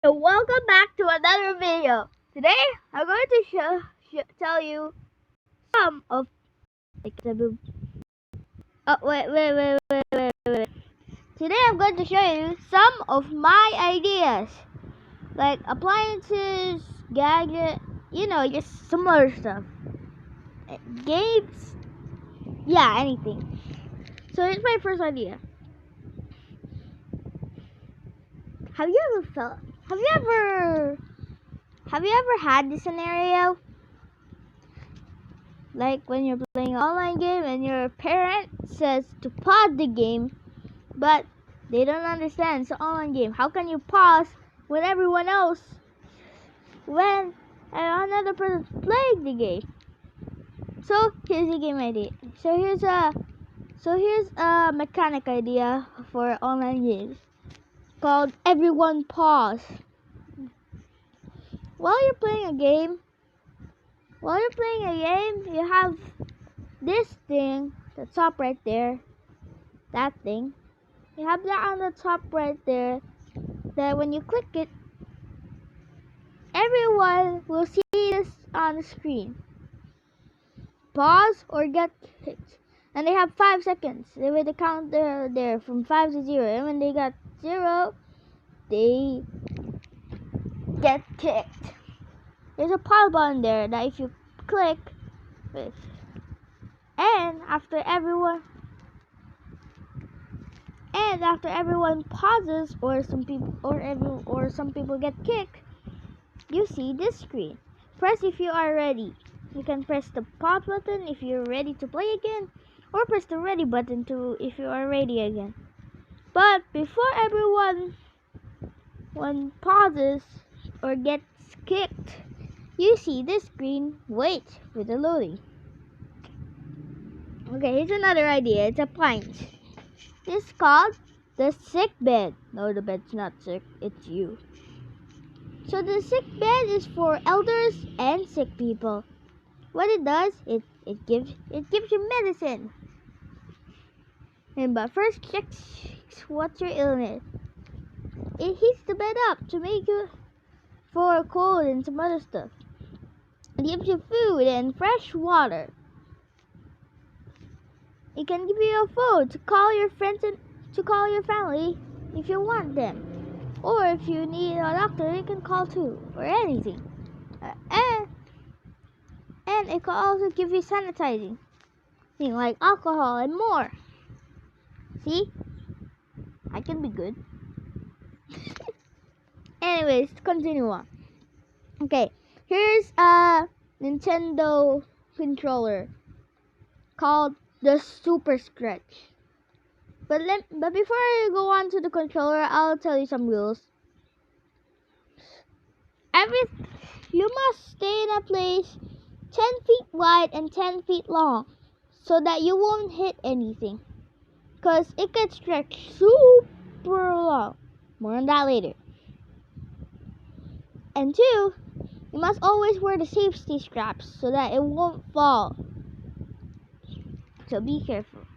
So welcome back to another video. Today I'm going to tell you some of wait. Today I'm going to show you some of my ideas, like appliances, gadget, just similar stuff, games, yeah, anything. So here's my first idea. Have you ever felt? Have you ever? Have you ever had this scenario? Like when you're playing an online game and your parent says to pause the game, but they don't understand it's an online game. How can you pause when everyone else, when another person's playing the game? So here's a game idea. So here's a mechanic idea for online games called Everyone Pause. While you're playing a game, you have this thing, the top right there, that thing. You have that on the top right there, that when you click it, everyone will see this on the screen. Pause or get kicked. And they have 5 seconds. They will count there from 5 to 0. And when they got 0, they get kicked. There's a pause button there that if you click with, and after everyone pauses, or some people get kicked, you see this screen. Press if you are ready. You can press the pause button if you're ready to play again, or press the ready button if you are ready again. But before everyone pauses or gets kicked, you see this screen. Wait for the loading. Okay, here's another idea. It's appliance. This is called the sick bed. No, the bed's not sick. It's you. So the sick bed is for elders and sick people. What it does, it gives you medicine. But first checks what's your illness. It heats the bed up to make you for a cold and some other stuff. It gives you food and fresh water. It can give you a phone to call your friends and to call your family if you want them. Or if you need a doctor, you can call too, or anything. And it can also give you sanitizing, things like alcohol and more. See? I can be good. Anyways, continue on. Okay, here's a Nintendo controller called the Super Stretch. But before I go on to the controller, I'll tell you some rules. You must stay in a place 10 feet wide and 10 feet long, so that you won't hit anything, because it gets stretched super long. More on that later. And 2, you must always wear the safety straps so that it won't fall. So be careful.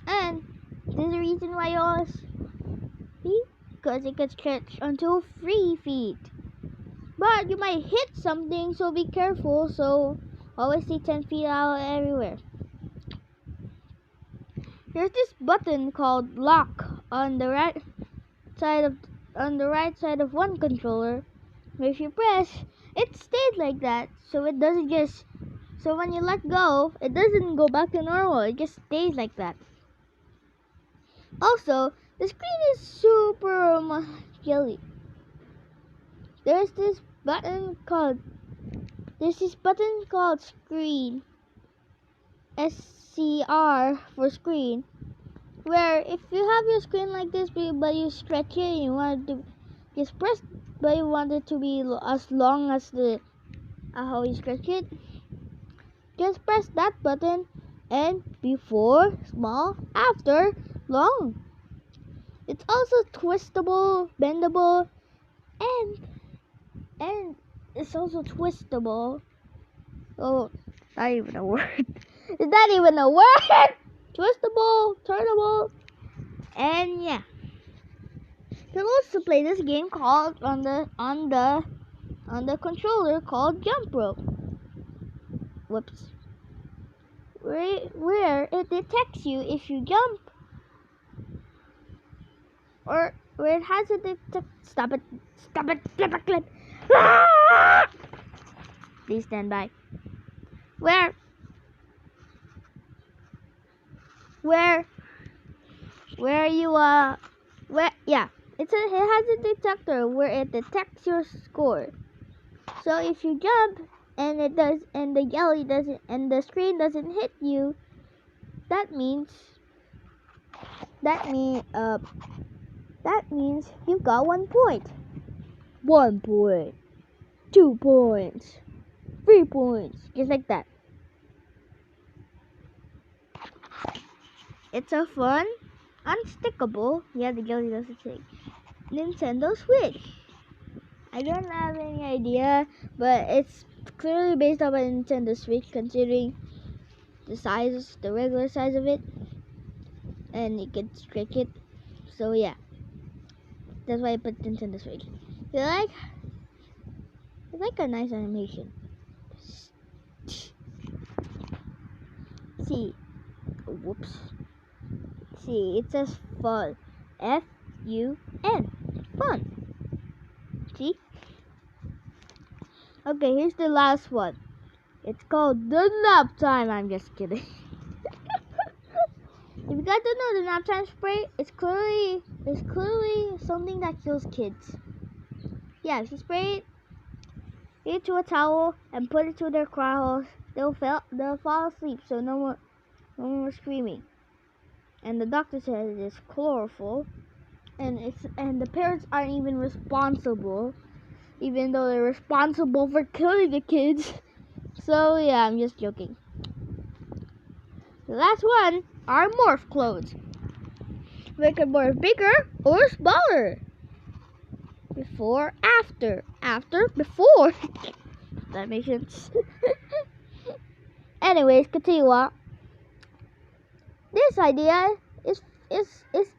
And there's a reason why you always because it gets stretched until 3 feet. But you might hit something, so be careful. So always stay 10 feet out everywhere. There's this button called lock on the right side of one controller. If you press, it stays like that. So it doesn't so when you let go, it doesn't go back to normal. It just stays like that. Also, the screen is super jelly. There's this button called screen, SCR for screen, where if you have your screen like this, but you stretch it and you want to just press, but you want it to be as long as how you stretch it, just press that button, and before small, after long. It's also twistable, bendable, and it's also twistable. Oh, not even a word. Is that even a word? Twistable, turnable, and yeah. can also play this game called on the controller called Jump Rope. Whoops. Where it detects you if you jump, or where it has a detect. Stop it! Clip. Ah! Please stand by. Where you it has a detector where it detects your score. So if you jump and the yellow doesn't, and the screen doesn't hit you, that means you've got 1 point. 1 point. 2 points. 3 points. Just like that. It's a fun, unstickable, the jelly doesn't say, Nintendo Switch. I don't have any idea, but it's clearly based off a Nintendo Switch, considering the regular size of it, and you can stretch it. So yeah, that's why I put Nintendo Switch. It's like a nice animation. See, whoops. See, it says fun. F-U-N. Fun. See? Okay, here's the last one. It's called the nap time. I'm just kidding. If you guys don't know, the nap time spray, it's clearly something that kills kids. Yeah, if you spray it to a towel and put it to their cry holes, they'll fall asleep, so no more screaming. And the doctor says it's chlorophyll, and the parents aren't even responsible, even though they're responsible for killing the kids. So yeah, I'm just joking. The last one are morph clothes. They can morph bigger or smaller. Before, after, before. That makes sense. Anyways, continue on. This idea is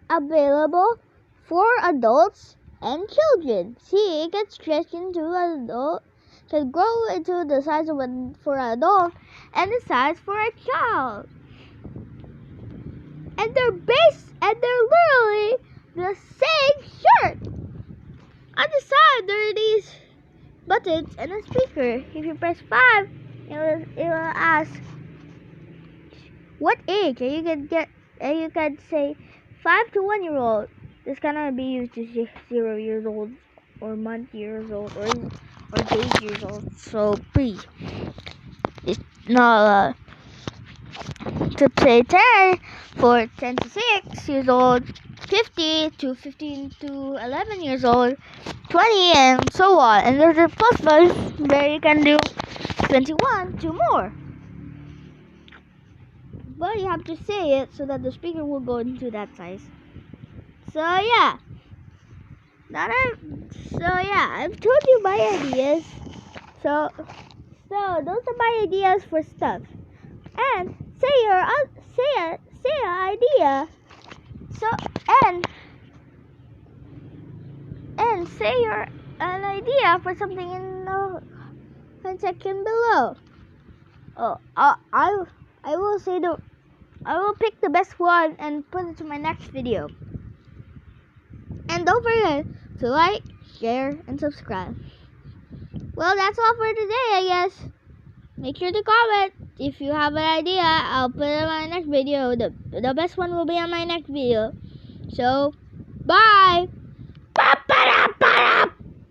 available for adults and children. See, it can stretch into an adult, can grow into the size of for an adult and the size for a child. And they're literally the same shirt. On the side, there are these buttons and a speaker. If you press 5, it will ask what age, and you can say 5 to 1 year old. This cannot be used to 0 years old, or month years old, or days years old. So please, it's not to say 10 for 10 to 6 years old, 50 to 15 to 11 years old, 20, and so on. And there's a plus size where you can do 21 to more. But you have to say it so that the speaker will go into that size. So yeah. I've told you my ideas. So those are my ideas for stuff. And say an idea. So and say an idea for something in the comment section below. Oh, I will pick the best one and put it to my next video. And don't forget to like, share, and subscribe. Well, that's all for today, I guess. Make sure to comment if you have an idea. I'll put it in my next video. The best one will be on my next video. So, bye!